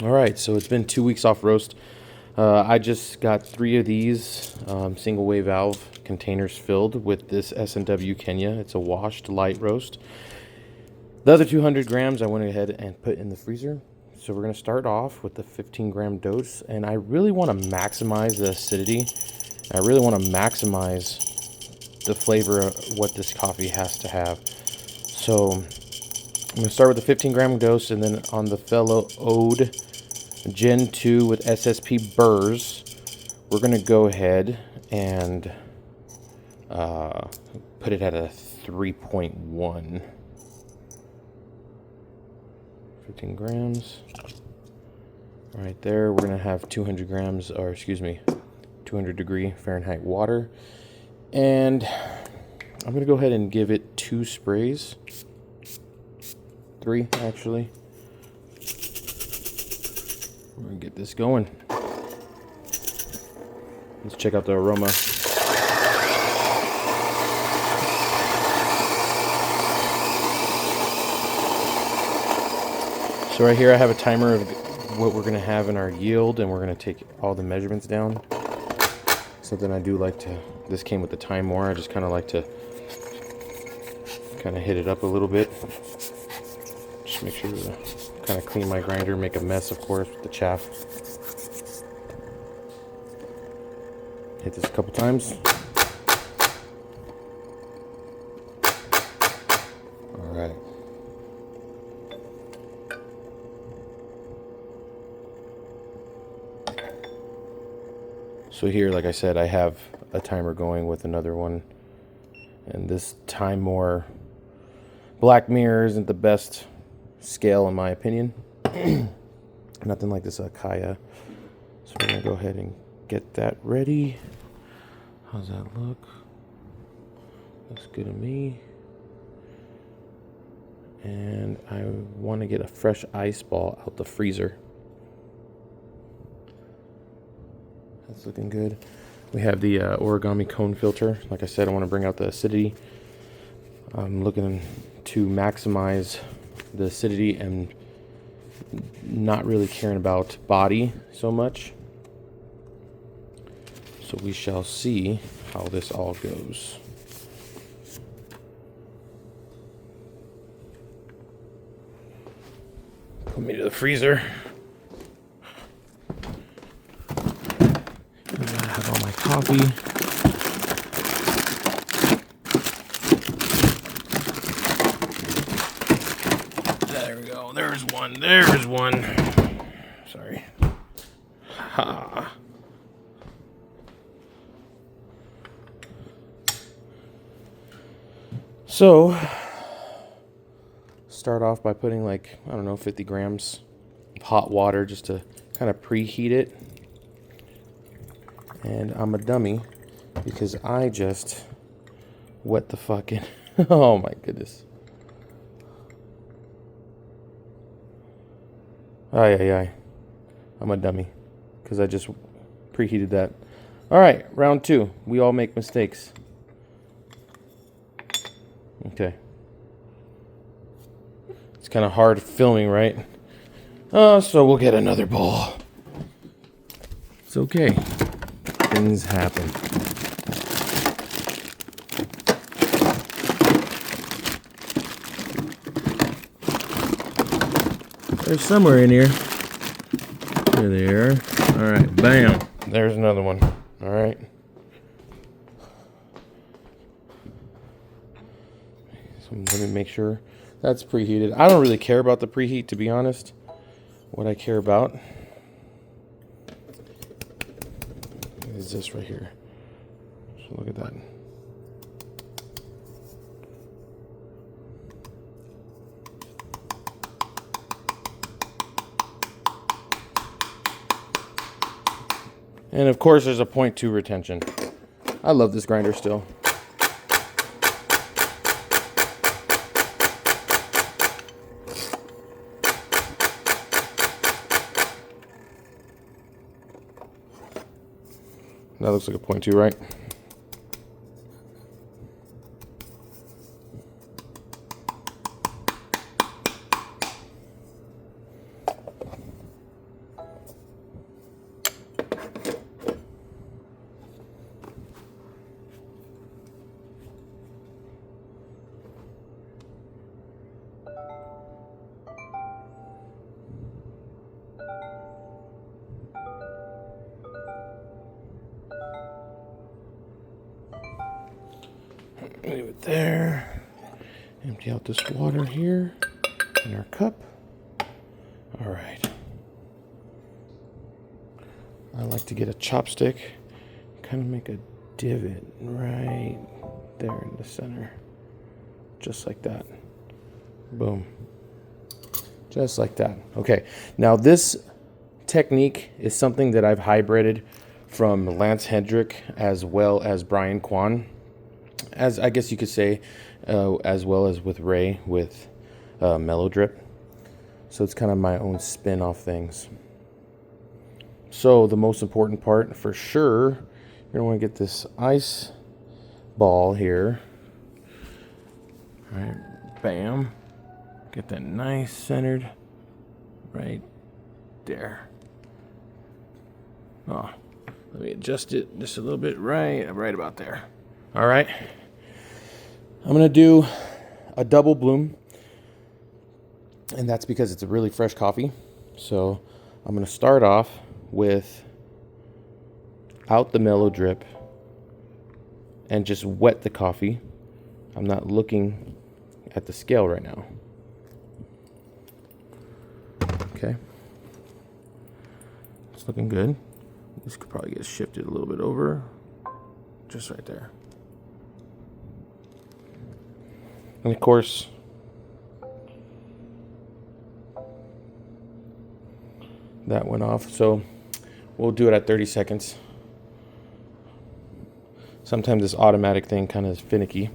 All right, so it's been 2 weeks off roast. I just got 3 of these single way valve containers filled with this S&W Kenya. It's a washed light roast. The other 200 grams I went ahead and put in the freezer. So we're going to start off with the 15-gram dose, and I really want to maximize the acidity. I really want to maximize the flavor of what this coffee has to have. So I'm going to start with the 15-gram dose, and then on the Fellow Ode Gen 2 with SSP burrs, we're going to go ahead and put it at a 3.1. 15 grams. Right there, we're going to have 200 grams, or excuse me, 200 degree Fahrenheit water. And I'm going to go ahead and give it 2 sprays. 3, actually. We're going to get this going. Let's check out the aroma. So right here I have a timer of what we're going to have in our yield, and we're going to take all the measurements down. Something I do like to, this came with the time more, I just kind of like to kind of hit it up a little bit. Just make sure to kind of clean my grinder, make a mess of course with the chaff. Hit this a couple times. Alright. So here, like I said, I have a timer going with another one. And this time more black mirror isn't the best scale in my opinion. Nothing like this Kaya. So we're going to go ahead and get that ready. How's that look? Looks good to me. And I want to get a fresh ice ball out the freezer. That's looking good. We have the Origami cone filter. Like I said, I want to bring out the acidity. I'm looking to maximize the acidity and not really caring about body so much. So we shall see how this all goes. Put me to the freezer. I have all my coffee. There we go. There's one. There's one. Sorry. Ha. So, start off by putting like, I don't know, 50 grams of hot water just to kind of preheat it. And I'm a dummy because I just wet the fucking, oh my goodness. Ay. I'm a dummy because I just preheated that. All right, round 2. We all make mistakes. Okay. It's kind of hard filming, right? So we'll get another bowl. It's okay. Things happen. They're somewhere in here. There they are. All right, bam. There's another one. All right. So let me make sure that's preheated. I don't really care about the preheat, to be honest. What I care about is this right here. So look at that. And of course there's a 0.2 retention. I love this grinder still. That looks like a 0.2, right? Leave it there. Empty out this water here in our cup. All right. I like to get a chopstick, kind of make a divot right there in the center. Just like that. Boom. Just like that. Okay. Now this technique is something that I've hybrided from Lance Hedrick as well as Quan, as I guess you could say, as well as with Ray with mellow drip. So it's kind of my own spin off things. So the most important part for sure, you're gonna want to get this ice ball here. All right, bam. Get that nice centered right there. Oh, let me adjust it just a little bit right about there. All right. I'm gonna do a double bloom, and that's because it's a really fresh coffee. So I'm gonna start off with out the mellow drip and just wet the coffee. I'm not looking at the scale right now. Okay. It's looking good. This could probably get shifted a little bit over. Just right there. And of course, that went off. So we'll do it at 30 seconds. Sometimes this automatic thing kind of is finicky.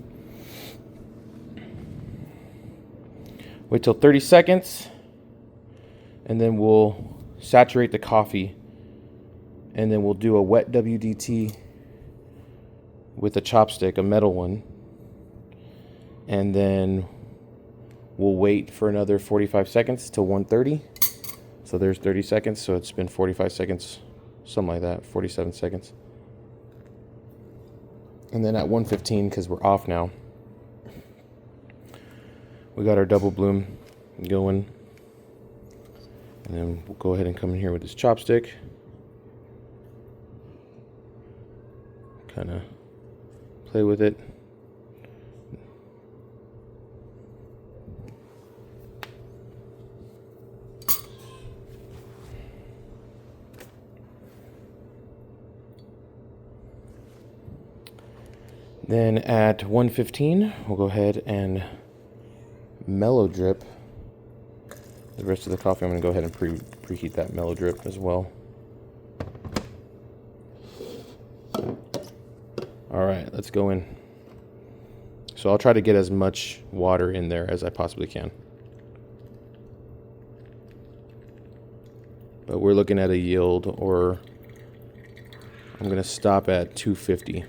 Wait till 30 seconds, and then we'll saturate the coffee, and then we'll do a wet WDT with a chopstick, a metal one, and then we'll wait for another 45 seconds till 130. So there's 30 seconds, so it's been 45 seconds, something like that, 47 seconds. And then at 115, because we're off now, we got our double bloom going. And then we'll go ahead and come in here with this chopstick. Kind of play with it. Then at 115, we'll go ahead and mellow drip the rest of the coffee. I'm going to go ahead and preheat that mellow drip as well. All right, let's go in. So I'll try to get as much water in there as I possibly can. But we're looking at a yield, or I'm going to stop at 250.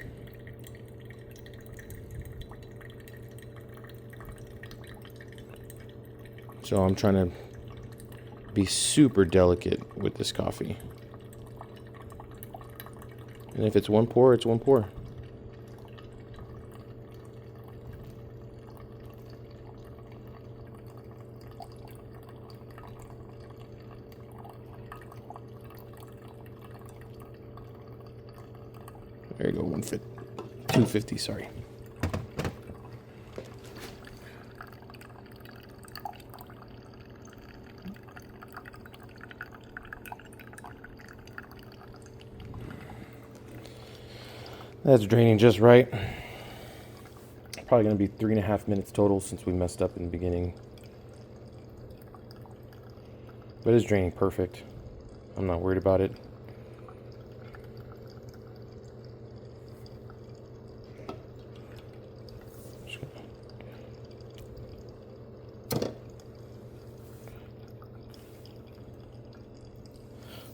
So I'm trying to be super delicate with this coffee. And if it's one pour, it's one pour. There you go, 250, sorry. That's draining just right. Probably going to be 3.5 minutes total since we messed up in the beginning. But it's draining perfect. I'm not worried about it.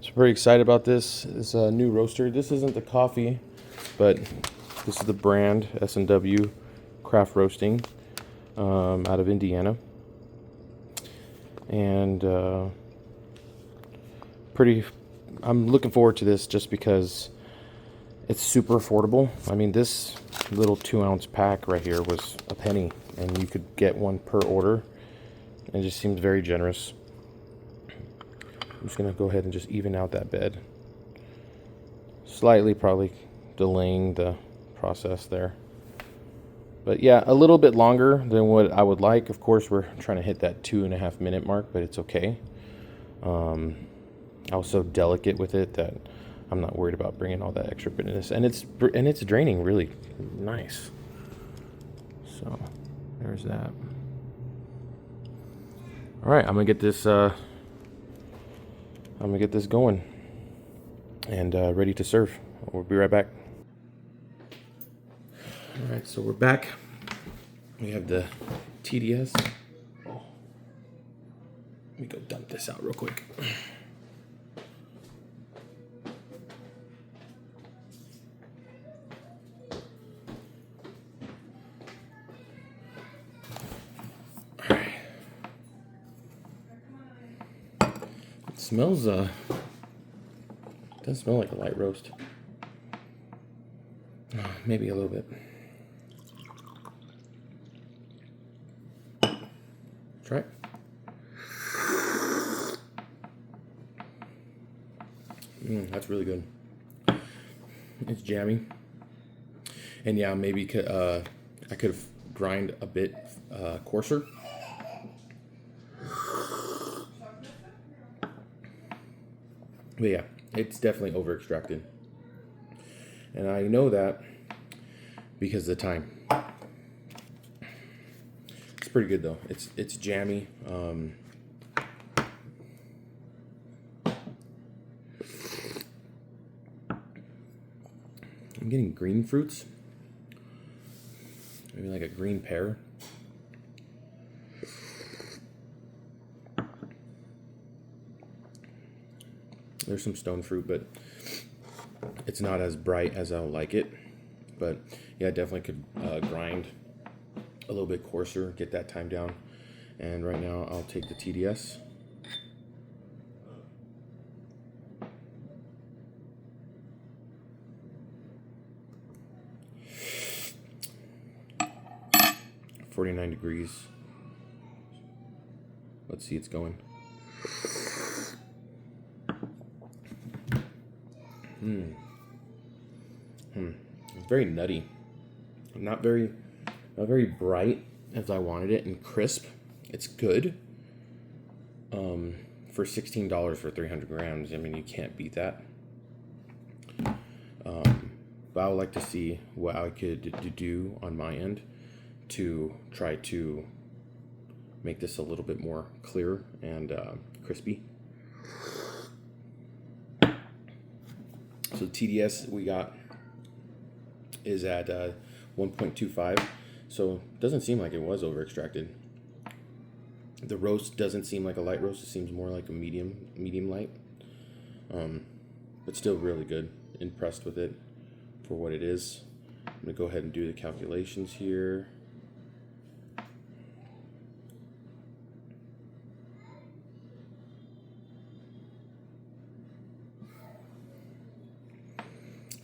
So very excited about this. It's a new roaster. This isn't the coffee, but this is the brand S&W Craft Roasting out of Indiana. And I'm looking forward to this just because it's super affordable. I mean, this little 2-ounce pack right here was a penny, and you could get one per order. It just seems very generous. I'm just going to go ahead and just even out that bed. Slightly probably delaying the process there. But yeah, a little bit longer than what I would like. Of course, we're trying to hit that 2.5 minute mark, but it's okay. I was so delicate with it that I'm not worried about bringing all that extra bitterness, and it's draining really nice. So there's that. All right, I'm gonna get this going and ready to serve. We'll be right back. All right, so we're back. We have the TDS. Oh. Let me go dump this out real quick. All right. It smells doesn't smell like a light roast. Maybe a little bit. Try it. That's really good. It's jammy. And yeah, maybe I could have grind a bit coarser. But yeah, it's definitely over extracted. And I know that because of the time. It's pretty good though. It's jammy. I'm getting green fruits. Maybe like a green pear. There's some stone fruit, but it's not as bright as I would like it. But yeah, I definitely could grind a little bit coarser, get that time down. And right now I'll take the TDS. .49 degrees. Let's see, it's going. Very nutty. Not very bright as I wanted it, and crisp. It's good. For $16 for 300 grams, I mean, you can't beat that. But I would like to see what I could do on my end to try to make this a little bit more clear and crispy. So the TDS we got is at 1.25, so it doesn't seem like it was over extracted. The roast doesn't seem like a light roast. It seems more like a medium light, but still really good. Impressed with it for what it is. I'm gonna go ahead and do the calculations here. I'm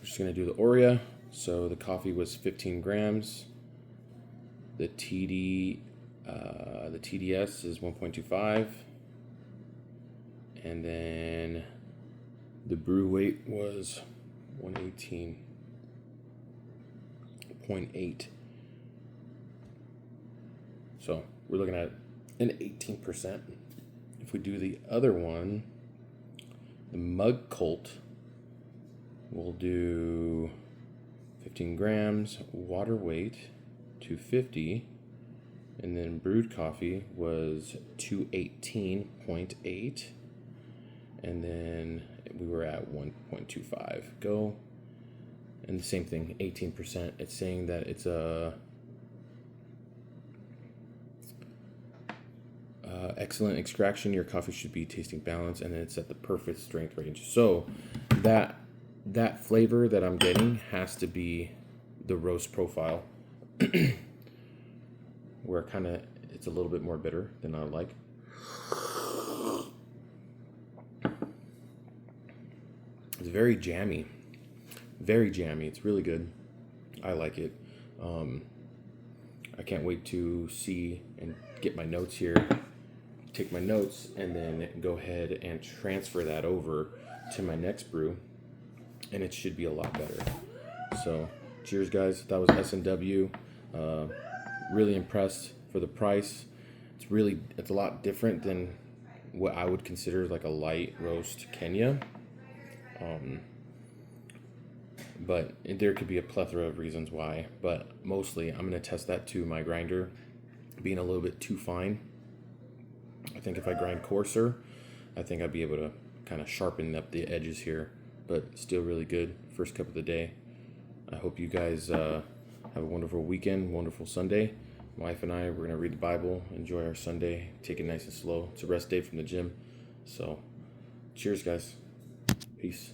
just gonna do the Oreo. So the coffee was 15 grams. The TDS is 1.25, and then the brew weight was 118.8. So we're looking at an 18%. If we do the other one, the mug cult, we'll do 15 grams, water weight 250, and then brewed coffee was 218.8, and then we were at 1.25 go, and the same thing, 18%. It's saying that it's a excellent extraction. Your coffee should be tasting balanced, and then it's at the perfect strength range. So that flavor that I'm getting has to be the roast profile, where it's a little bit more bitter than I like. It's very jammy. It's really good. I like it. I can't wait to see and get my notes here. take my notes and then go ahead and transfer that over to my next brew, and it should be a lot better. So cheers, guys. That was S&W. Really impressed for the price. It's a lot different than what I would consider like a light roast Kenya. But there could be a plethora of reasons why, but mostly I'm going to test that to my grinder being a little bit too fine. I think if I grind coarser, I think I'd be able to kind of sharpen up the edges here, but still really good. First cup of the day. I hope you guys have a wonderful weekend, wonderful Sunday. My wife and I, we're going to read the Bible, enjoy our Sunday, take it nice and slow. It's a rest day from the gym. So cheers, guys. Peace.